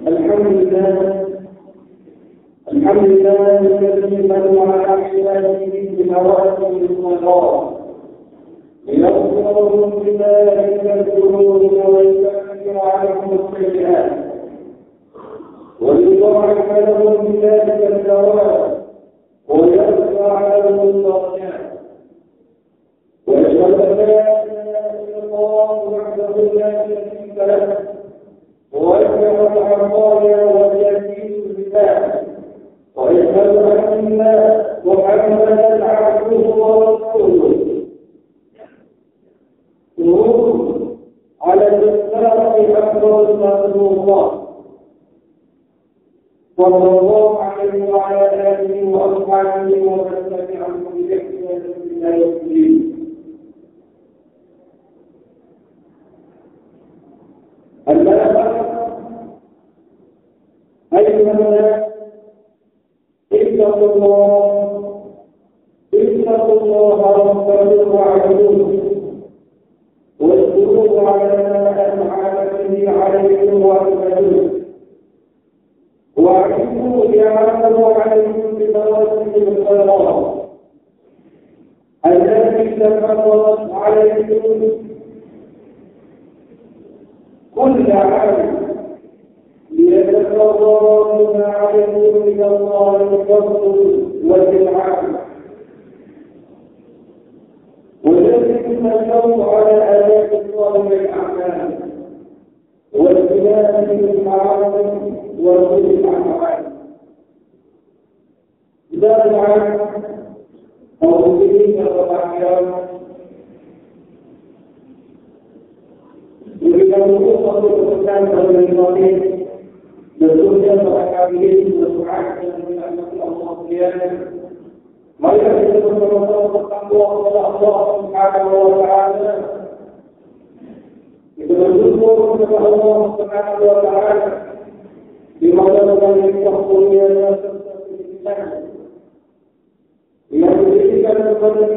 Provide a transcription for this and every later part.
الحمد لله الذي من على عباده بمواسم الخيرات ليغفر لهم بذلك الذنوب ويكفر عنهم السيئات ويضاعف لهم بذلك الثواب ويرفع لهم الدرجات ويشهد ان لا اله الا الله وحده لا شريك له ويشهد العطايا واليتيم بالله ويشهد ان محمدا عبده ورسوله نور على الإطلاق أفضل المخلوقات صلى الله عليه وعلى آله وأصحابه ومن تبعهم بإحسان إلى يوم الدين. أيها الناس اتقوا الله ربكم واعبدوه واذكروه على أنعامه عليكم واعبدوه واعرفوا نعمه عليكم بمواسم الخيرات التي تفرضت عليكم كل عام ليتقربوا بما عليكم من الله الفضل والإنعام والذي تشروا على آيات الله من الأعمال واجتناب بالمعاصي والخروج الأفعال. إذا دعا موجودين والأحيان يريد الوقوف بالقرآن والمنظمين بالدنيا والأكابرين والسعادة من أن الله قيامه ما يجب أن التقوى ولا الله سبحانه وتعالى إذا نذكر كما الله سبحانه وتعالى بما لم يكن يا ناس يملك القدر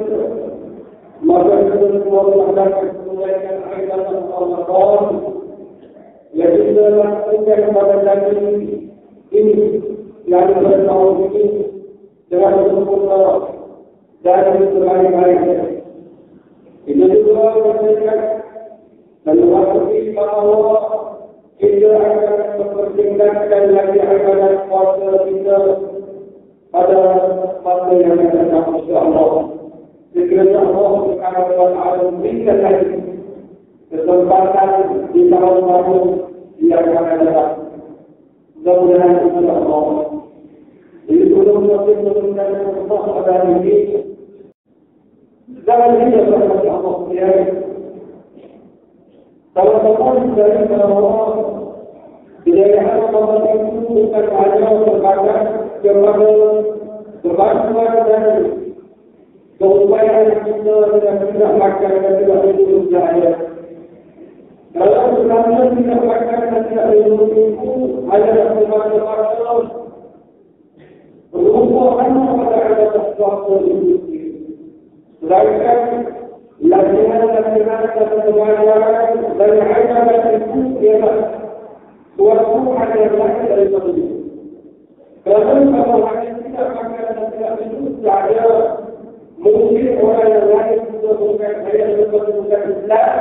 ما كان الله تعالى ولكن أيضا الله يجب أن يكون إن يعني التعوذين جاء الله جاء السلام عليكم إذا الله وجهك فالواقعي ما هو إلا أن تفرجنك الذي عملت قاصرة pada masa yang akan datang insyaallah. Sekiranya Allah Subhanahu wa taala memberikan lagi kesempatan di tahun baru yang akan datang. Mudah-mudahan insyaallah. Jadi sebelum mengucapkan Allah pada hari ini, jangan lupa kepada Allah sekalian. Kalau teman dari Allah tidak ada Allah itu bukan hanya berbakat kepada dan keupayaan kita dan tidak makan dan tidak hidup jaya. Kalau sebenarnya tidak makan dan tidak hidup itu adalah kepada Allah. Berhubungan kepada ada sesuatu itu. Sedangkan latihan-latihan dan kebahagiaan dan ajaran itu ialah suatu hal yang lain daripada itu. Kerana kalau hanya tidak makan dan tidak hidup sahaja, mungkin orang yang lain juga bukan saya bukan Islam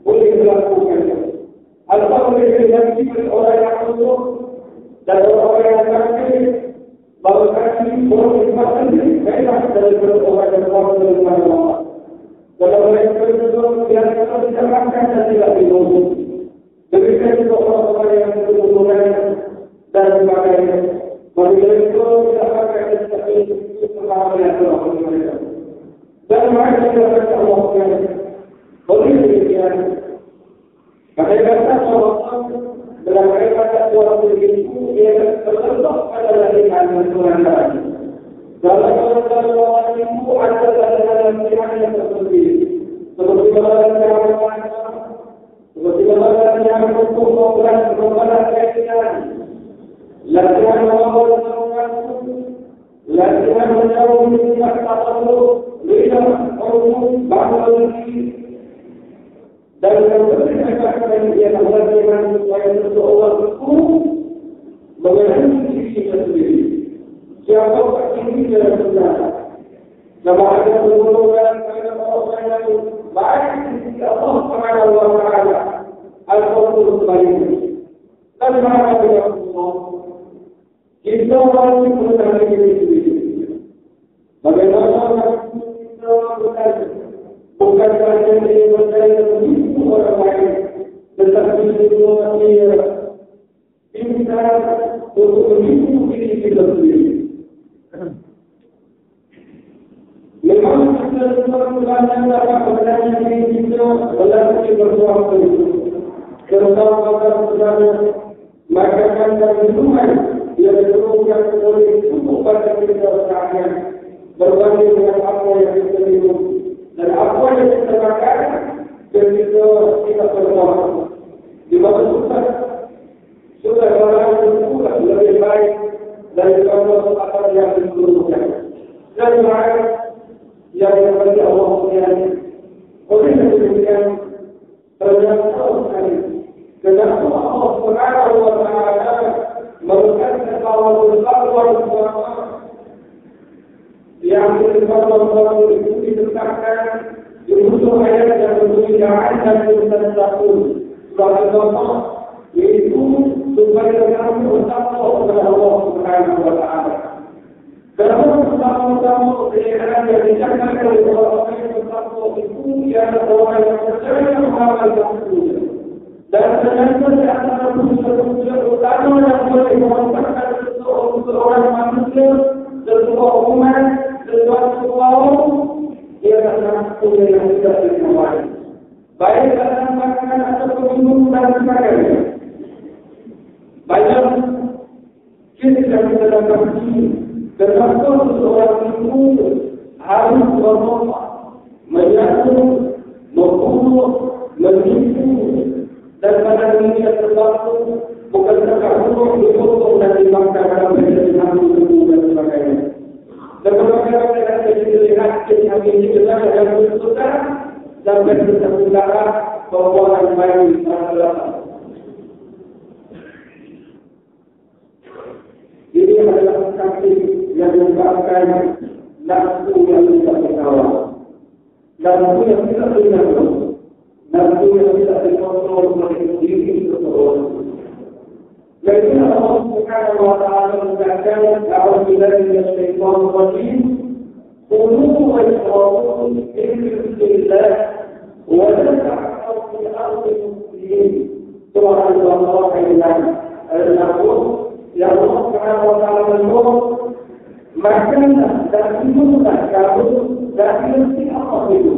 boleh melakukannya. Atau boleh dilakukan orang yang masuk dan orang yang kafir. Bahawa kami boleh sendiri, mereka daripada orang yang kuasa dengan Allah. Kalau mereka berdua, biarkan tidak makan dan tidak minum. Demikian juga orang-orang yang berhubungan dan sebagainya. Mereka tidak makan dan tidak minum, itu sama dengan Allah mereka. Dan mereka tidak Allah yang boleh demikian. Mereka kata Allah dalam mereka suatu itu ia terletak pada latihan Tuhan tadi. Dalam Allah itu ada dalam latihan yang tersendiri. Seperti mana yang untuk mengulang perubahan keinginan. Latihan Allah latihan menjauh minyak tahu lidah orang bangsa dan yang berbeda dengan yang Allah dengan supaya Allah itu mengenai dirinya sendiri. Siapa ini dalam sejarah? Nama ada pergolongan kepada orang yang baik di Allah Subhanahu wa Ta'ala. Al-Qur'an sebaliknya. Dan mana dengan Allah? Kita wajib mengenai diri sendiri. Bagaimana kita berkata? Bukan saja dia berkata begitu orang lain, tetapi juga dia minta untuk begitu diri kita sendiri. Memang kita semua menggunakan dapat mengenai diri kita melalui bersuara itu. Terutama pada sebenarnya makan dan minuman yang diperlukan oleh tubuh pada kita sekalian berbanding dengan apa yang kita minum dan apa yang kita makan dan kita berbuat. Di masa sudah orang berbuat lebih baik daripada apa yang diperlukan. Dan yang diberi Allah sekalian, oleh demikian ternyata sekali. Kenapa Allah Subhanahu wa Ta'ala mengatakan bahwa Allah yang berfirman itu ditetapkan di hujung ayat yang berbunyi dan bertakun sebagai contoh, yaitu supaya kami bertakwa kepada Allah Subhanahu wa Ta'ala. Dalam pertama-tama keadaan yang dicakap oleh orang yang bertakwa itu ialah orang yang percaya kepada Allah. Dan ternyata di antara unsur-unsur utama yang boleh memanfaatkan seseorang manusia, sebuah umat, sesuatu kaum, ialah nafsu yang tidak dikawal. Baik dalam makanan atau minum dan sebagainya. Banyak kisah yang kita dapati, termasuk seseorang itu harus bermohon, menyatu, membunuh, menipu, dan pada dunia terbaru bukan terkabur dipotong dan dimakan dalam menjadi hantu dan sebagainya. Dan bagaimana kita jadi lihat yang ini kita yang bersuara dan bersuara bahwa yang baik adalah ini adalah saksi yang mengungkapkan nafsu yang tidak berkawan, nafsu yang tidak bernafsu. Nafsu yang tidak dikontrol oleh diri seseorang. Jadi Allah Subhanahu wa Ta'ala mengatakan, "A'udzubillahi minasyaitonir rajim. Qulu washrabu min rizqillah wa la ta'thaw fil ardi mufsidin." Surah Al-Baqarah ayat 60. Ya Allah Subhanahu wa Ta'ala menyuruh makanlah dan minumlah kamu dari rezeki Allah itu.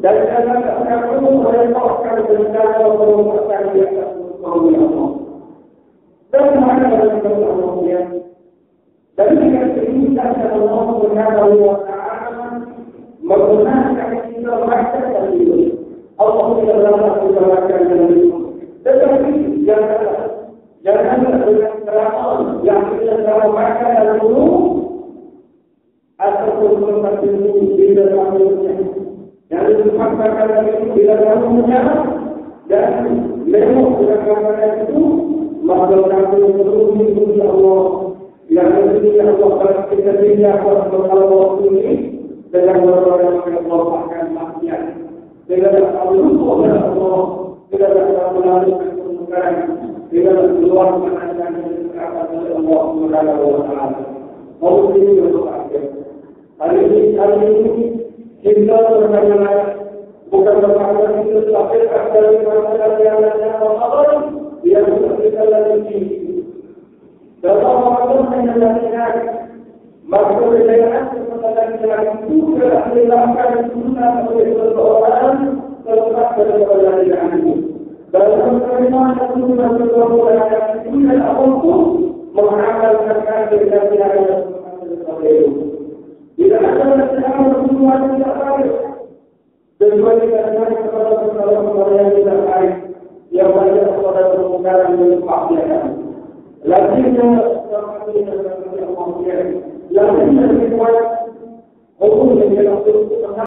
Dan jangan kamu merepotkan bencana merupakan di atas kaum Allah. Dan mana dalam Allah ya? Dan jika kita Allah Subhanahu wa Ta'ala menggunakan kita baca dan itu, Allah tidak dapat menggunakan dengan itu. Tetapi jangan dengan keramat yang kita dalam baca dan itu ataupun seperti itu di dalam yang dimaksudkan dari itu bila kamu menyerah dan memang bila itu maka kamu berusaha menuju Allah yang menjadi Allah kita tidak dapat Allah ini dengan orang yang Allah akan maksiat dengan Allah tidak dapat melakukan kemungkaran tidak keluar menandakan kepada Allah Subhanahu wa Ta'ala. Allah ini berdoa. Hari ini kita bagaimana bukan bermakna kita terlahirkan dari masalah yang Allah yang kita lalui. Dalam Ramadan menjelaskan maksud dengan masalah itu dilakukan sunnah oleh seseorang terlepas dari kebenaran itu. Dalam kalimat sunnah seseorang itu dan Allah mengamalkan kebenaran itu. Tidak ada seorang Rasulullah yang tidak baik. Dan juga tidak ada kepada yang tidak baik. Yang banyak kepada kemungkaran dan kemaksiatan. Lakinnya Allah lebih kuat hukum yang